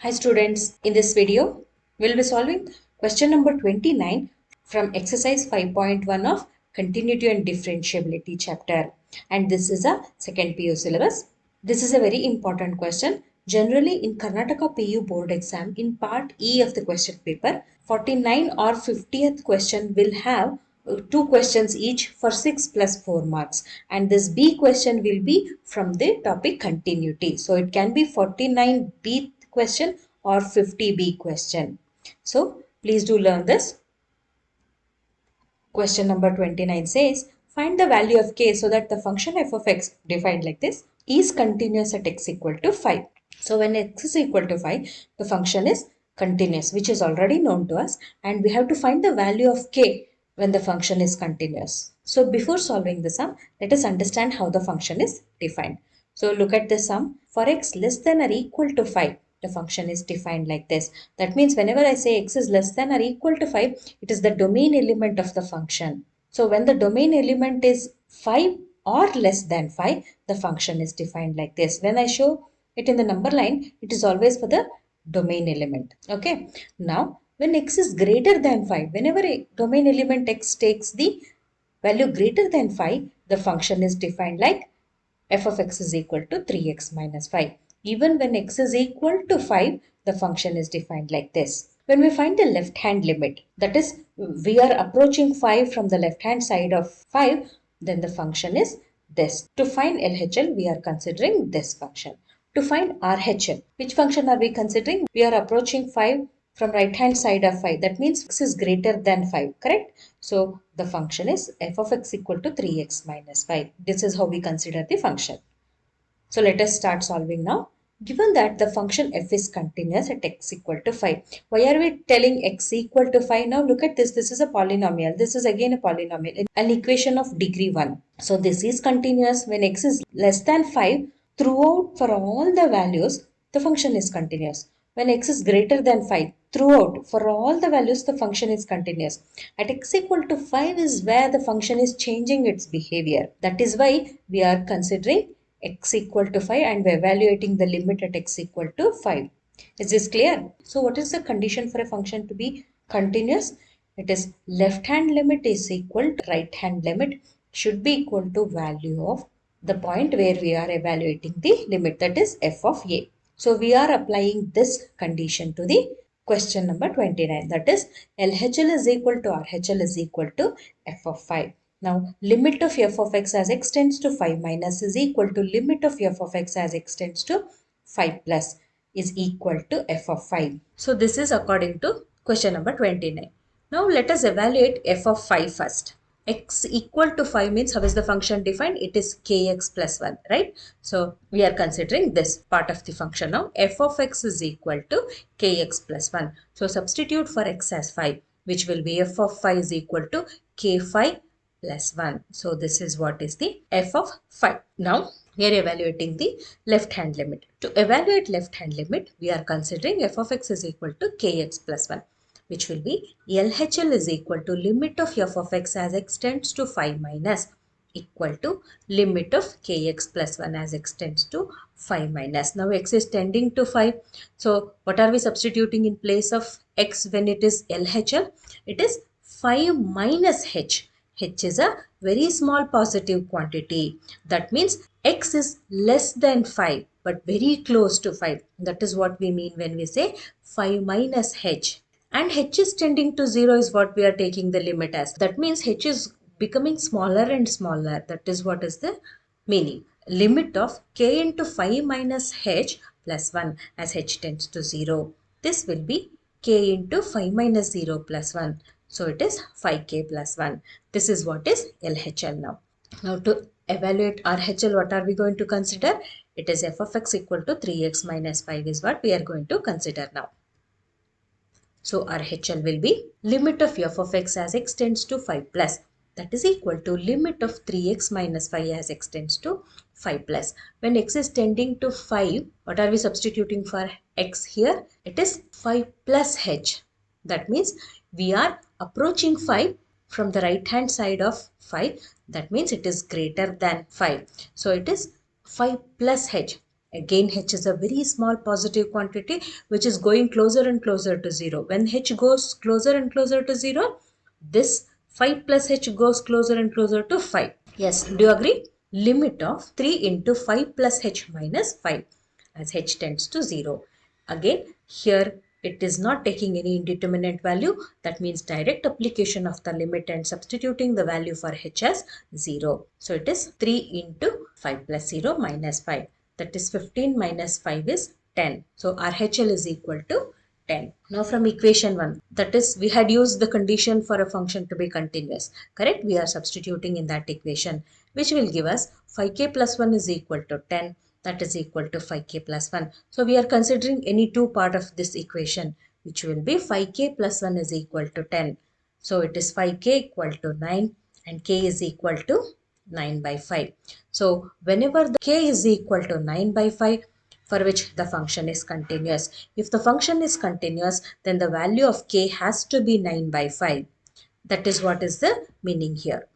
Hi students, in this video, we'll be solving question number 29 from exercise 5.1 of Continuity and Differentiability chapter. And this is a second PU syllabus. This is a very important question. Generally in Karnataka PU board exam, in part E of the question paper, 49 or 50th question will have two questions each for 6 plus 4 marks, and this B question will be from the topic continuity. So it can be 49B question or 50B question. So please do learn this. Question number 29 says, find the value of k so that the function f of x defined like this is continuous at x equal to 5. So when x is equal to 5, the function is continuous, which is already known to us, and we have to find the value of k when the function is continuous. So before solving the sum, let us understand how the function is defined. So look at the sum. For x less than or equal to 5, the function is defined like this. That means whenever I say x is less than or equal to 5, it is the domain element of the function. So when the domain element is 5 or less than 5, the function is defined like this. When I show it in the number line, it is always for the domain element. Okay. Now, when x is greater than 5, whenever a domain element x takes the value greater than 5, the function is defined like f of x is equal to 3x minus 5. Even when x is equal to 5, the function is defined like this. When we find the left hand limit, that is, we are approaching 5 from the left hand side of 5, then the function is this. To find LHL, we are considering this function. To find RHL, which function are we considering? We are approaching 5 from right hand side of 5. That means x is greater than 5, correct? So the function is f of x equal to 3x minus 5. This is how we consider the function. So let us start solving now. Given that the function f is continuous at x equal to 5. Why are we telling x equal to 5? Now look at this. This is a polynomial. This is again a polynomial. An equation of degree 1. So this is continuous. When x is less than 5, throughout for all the values, the function is continuous. When x is greater than 5, throughout for all the values, the function is continuous. At x equal to 5 is where the function is changing its behavior. That is why we are considering x equal to 5 and we're evaluating the limit at x equal to 5. Is this clear? So what is the condition for a function to be continuous? It is left hand limit is equal to right hand limit should be equal to value of the point where we are evaluating the limit, that is f of a. So we are applying this condition to the question number 29, that is LHL is equal to RHL is equal to f of 5. Now limit of f of x as x tends to 5 minus is equal to limit of f of x as x tends to 5 plus is equal to f of 5. So this is according to question number 29. Now let us evaluate f of 5 first. X equal to 5 means how is the function defined? It is kx plus 1, right? So we are considering this part of the function now. F of x is equal to kx plus 1. So substitute for x as 5, which will be f of 5 is equal to k5 plus 1. So this is what is the f of 5. Now we are evaluating the left hand limit. To evaluate left hand limit, we are considering f of x is equal to kx plus 1, which will be LHL is equal to limit of f of x as x tends to 5 minus equal to limit of kx plus 1 as x tends to 5 minus. Now x is tending to 5. So what are we substituting in place of x when it is LHL? It is 5 minus h. H is a very small positive quantity. That means x is less than 5 but very close to 5. That is what we mean when we say 5 minus h. And h is tending to 0 is what we are taking the limit as. That means h is becoming smaller and smaller. That is what is the meaning. Limit of k into 5 minus h plus 1 as h tends to 0. This will be k into 5 minus 0 plus 1. So it is 5k plus 1. This is what is LHL now. Now to evaluate RHL, what are we going to consider? It is f of x equal to 3x minus 5 is what we are going to consider now. So RHL will be limit of f of x as x tends to 5 plus, that is equal to limit of 3x minus 5 as x tends to 5 plus. When x is tending to 5, what are we substituting for x here? It is 5 plus h. That means we are approaching 5 from the right hand side of 5. That means it is greater than 5. So it is 5 plus h. Again, h is a very small positive quantity which is going closer and closer to 0. When h goes closer and closer to 0, this 5 plus h goes closer and closer to 5. Yes, do you agree? Limit of 3 into 5 plus h minus 5 as h tends to 0. Again, here it is not taking any indeterminate value. That means direct application of the limit and substituting the value for h as 0. So it is 3 into 5 plus 0 minus 5. That is 15 minus 5 is 10. So our HL is equal to 10. Now from equation 1, that is we had used the condition for a function to be continuous. Correct? We are substituting in that equation, which will give us 5k plus 1 is equal to 10. That is equal to 5k plus 1. So we are considering any two part of this equation, which will be 5k plus 1 is equal to 10. So it is 5k equal to 9 and k is equal to 9 by 5. So whenever the k is equal to 9 by 5, for which the function is continuous. If the function is continuous, then the value of k has to be 9 by 5. That is what is the meaning here.